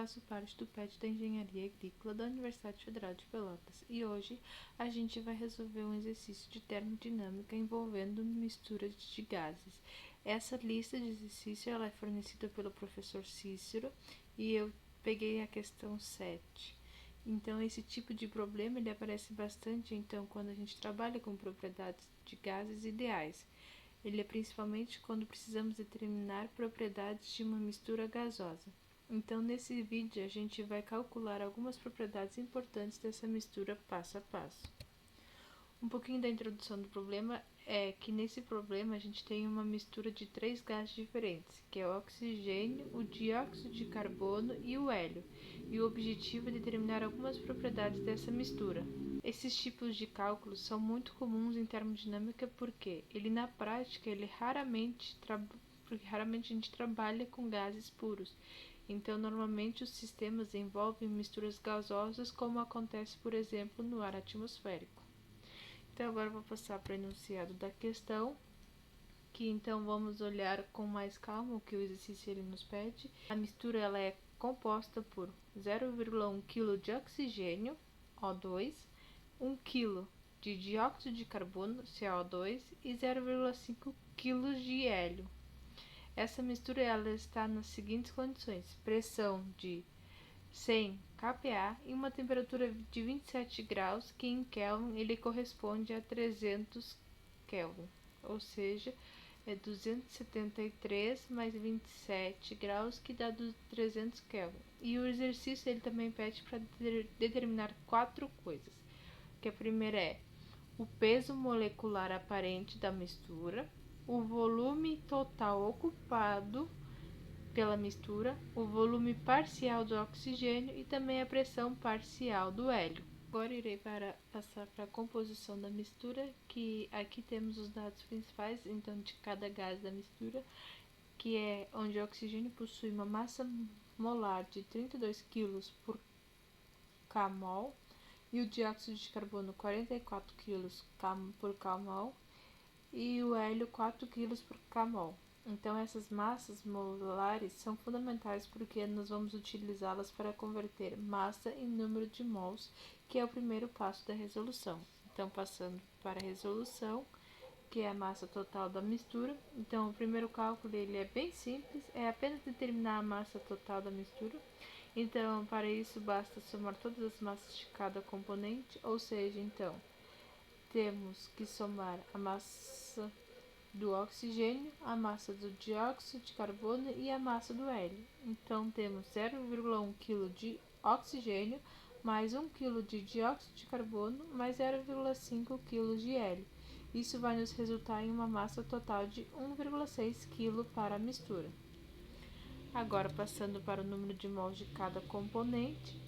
faço parte do PET da Engenharia Agrícola da Universidade Federal de Pelotas e hoje a gente vai resolver um exercício de termodinâmica envolvendo mistura de gases. Essa lista de exercício ela é fornecida pelo professor Cícero e eu peguei a questão 7. Então, esse tipo de problema ele aparece bastante quando a gente trabalha com propriedades de gases ideais. Ele é principalmente quando precisamos determinar propriedades de uma mistura gasosa. Então, nesse vídeo, a gente vai calcular algumas propriedades importantes dessa mistura passo a passo. Um pouquinho da introdução do problema é que nesse problema a gente tem uma mistura de 3 gases diferentes, que é o oxigênio, o dióxido de carbono e o hélio, e o objetivo é determinar algumas propriedades dessa mistura. Esses tipos de cálculos são muito comuns em termodinâmica porque na prática raramente a gente trabalha com gases puros. Então, normalmente os sistemas envolvem misturas gasosas, como acontece, por exemplo, no ar atmosférico. Então, agora eu vou passar para o enunciado da questão, que então vamos olhar com mais calma o que o exercício ele nos pede. A mistura ela é composta por 0,1 kg de oxigênio, O2, 1 kg de dióxido de carbono, CO2, e 0,5 kg de hélio. Essa mistura ela está nas seguintes condições: pressão de 100 kPa e uma temperatura de 27 graus, que em Kelvin ele corresponde a 300 Kelvin, ou seja, é 273 mais 27 graus, que dá 300 Kelvin. E o exercício ele também pede para determinar 4 coisas, que a primeira é o peso molecular aparente da mistura, o volume total ocupado pela mistura, o volume parcial do oxigênio e também a pressão parcial do hélio. Agora irei passar para a composição da mistura, que aqui temos os dados principais de cada gás da mistura, que é onde o oxigênio possui uma massa molar de 32 kg por kmol e o dióxido de carbono 44 kg por kmol e o hélio 4 kg por kmol. Então, essas massas molares são fundamentais porque nós vamos utilizá-las para converter massa em número de mols, que é o primeiro passo da resolução. Então, passando para a resolução, que é a massa total da mistura. Então, o primeiro cálculo ele é bem simples, é apenas determinar a massa total da mistura. Então, para isso, basta somar todas as massas de cada componente, ou seja, então, temos que somar a massa do oxigênio, a massa do dióxido de carbono e a massa do hélio. Então, temos 0,1 kg de oxigênio mais 1 kg de dióxido de carbono mais 0,5 kg de hélio. Isso vai nos resultar em uma massa total de 1,6 kg para a mistura. Agora, passando para o número de mols de cada componente.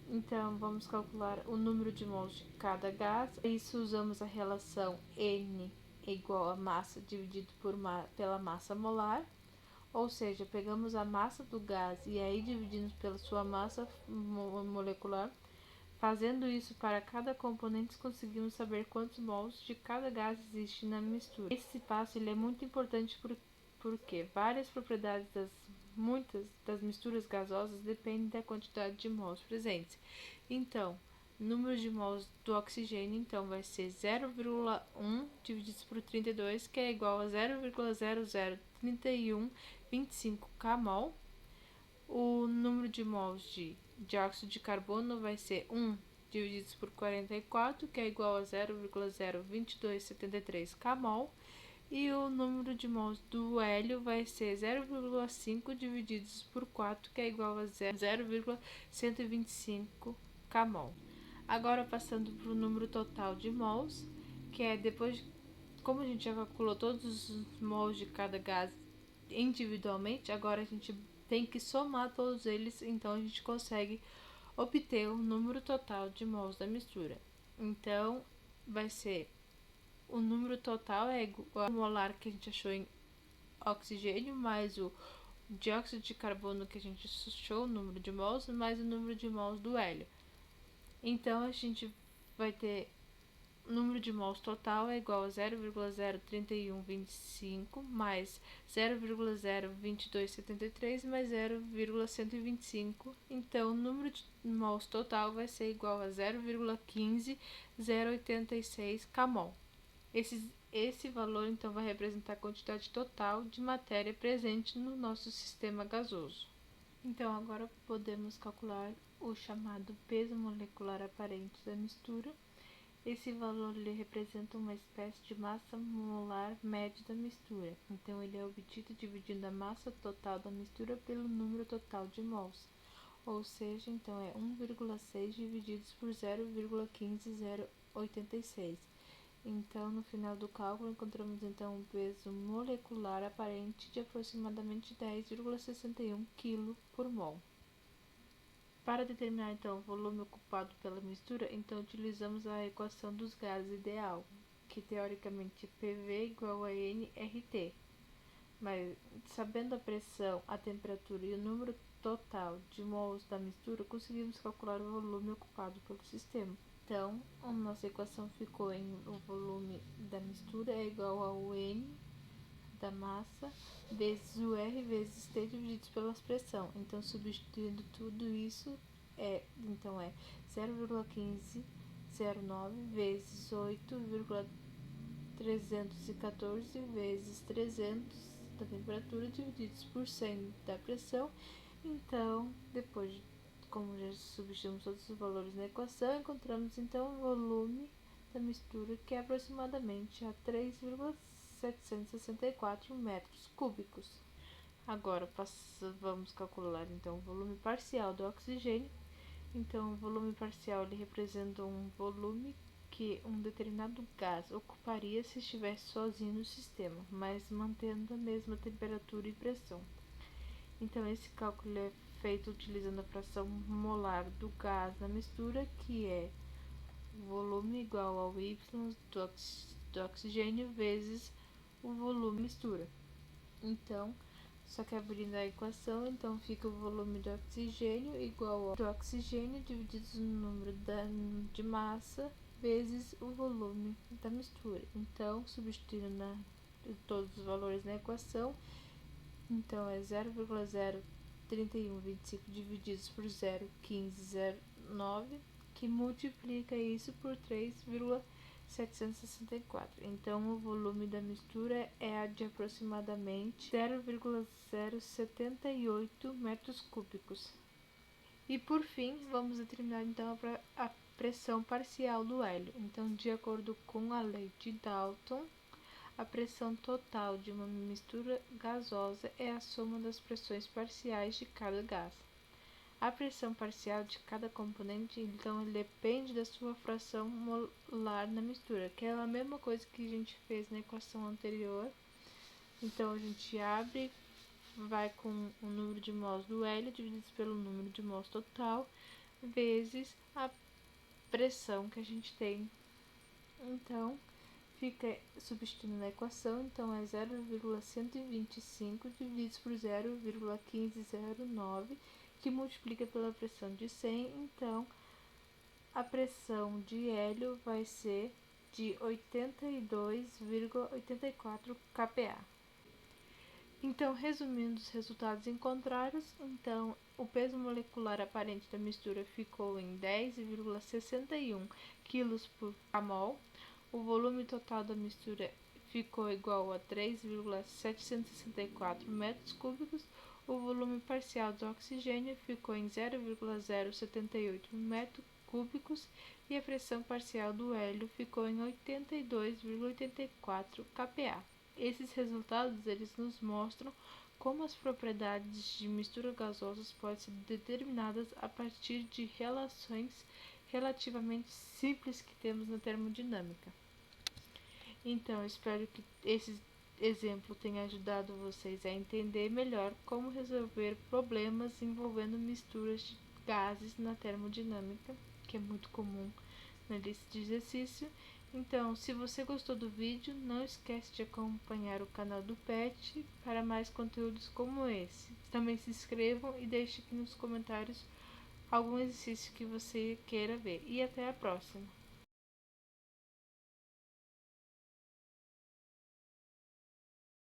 Então, vamos calcular o número de mols de cada gás. Isso usamos a relação N é igual a massa dividido pela massa molar, ou seja, pegamos a massa do gás e aí dividimos pela sua massa molecular. Fazendo isso para cada componente, conseguimos saber quantos mols de cada gás existe na mistura. Esse passo ele é muito importante porque várias propriedades muitas das misturas gasosas dependem da quantidade de mols presentes. Então, número de mols do oxigênio então vai ser 0,1 dividido por 32, que é igual a 0,003125 kmol. O número de mols de dióxido de carbono vai ser 1 dividido por 44, que é igual a 0,02273 kmol. E o número de mols do hélio vai ser 0,5 divididos por 4, que é igual a 0,125 kmol. Agora, passando para o número total de mols, que é depois, como a gente já calculou todos os mols de cada gás individualmente, agora a gente tem que somar todos eles, então a gente consegue obter o número total de mols da mistura. Então, vai ser o número total é igual ao molar que a gente achou em oxigênio, mais o dióxido de carbono que a gente achou, o número de mols, mais o número de mols do hélio. Então, a gente vai ter o número de mols total é igual a 0,03125 mais 0,02273 mais 0,125. Então, o número de mols total vai ser igual a 0,15086 kmol. Esse valor, então, vai representar a quantidade total de matéria presente no nosso sistema gasoso. Então, agora podemos calcular o chamado peso molecular aparente da mistura. Esse valor ele representa uma espécie de massa molar média da mistura. Então, ele é obtido dividindo a massa total da mistura pelo número total de mols. Ou seja, então é 1,6 divididos por 0,15086. Então, no final do cálculo, encontramos então um peso molecular aparente de aproximadamente 10,61 kg por mol. Para determinar então o volume ocupado pela mistura, então utilizamos a equação dos gases ideal, que teoricamente é PV igual a nRT. Mas sabendo a pressão, a temperatura e o número total de mols da mistura, conseguimos calcular o volume ocupado pelo sistema. Então, a nossa equação ficou em o volume da mistura é igual ao N da massa vezes o R vezes T divididos pela pressão. Então, substituindo tudo isso, é 0,1509 vezes 8,314 vezes 300 da temperatura divididos por 100 da pressão. Então, depois de como já substituímos todos os valores na equação, encontramos então o volume da mistura, que é aproximadamente a 3,764 metros cúbicos. Agora vamos calcular então o volume parcial do oxigênio. Então, o volume parcial ele representa um volume que um determinado gás ocuparia se estivesse sozinho no sistema, mas mantendo a mesma temperatura e pressão. Então, esse cálculo é feito utilizando a fração molar do gás na mistura, que é o volume igual ao Y do oxigênio vezes o volume da mistura. Então, só que abrindo a equação, então fica o volume do oxigênio igual ao do oxigênio dividido no número de massa vezes o volume da mistura. Então, substituindo todos os valores na equação, então é 0,03125 divididos por 0,1509, que multiplica isso por 3,764. Então, o volume da mistura é de aproximadamente 0,078 metros cúbicos. E por fim, vamos determinar então a pressão parcial do hélio. Então, de acordo com a lei de Dalton, a pressão total de uma mistura gasosa é a soma das pressões parciais de cada gás. A pressão parcial de cada componente, então, depende da sua fração molar na mistura, que é a mesma coisa que a gente fez na equação anterior. Então, a gente abre, vai com o número de mols do hélio dividido pelo número de mols total, vezes a pressão que a gente tem. Então, fica substituindo na equação, então é 0,125 divididos por 0,1509, que multiplica pela pressão de 100, então a pressão de hélio vai ser de 82,84 kPa. Então, resumindo os resultados encontrados, então o peso molecular aparente da mistura ficou em 10,61 kg por mol. O volume total da mistura ficou igual a 3,764 metros cúbicos. O volume parcial do oxigênio ficou em 0,078 metros cúbicos e a pressão parcial do hélio ficou em 82,84 kPa. Esses resultados eles nos mostram como as propriedades de misturas gasosas podem ser determinadas a partir de relações relativamente simples que temos na termodinâmica. Então, espero que esse exemplo tenha ajudado vocês a entender melhor como resolver problemas envolvendo misturas de gases na termodinâmica, que é muito comum na lista de exercício. Então, se você gostou do vídeo, não esquece de acompanhar o canal do PET para mais conteúdos como esse. Também se inscrevam e deixe aqui nos comentários algum exercício que você queira ver. E até a próxima!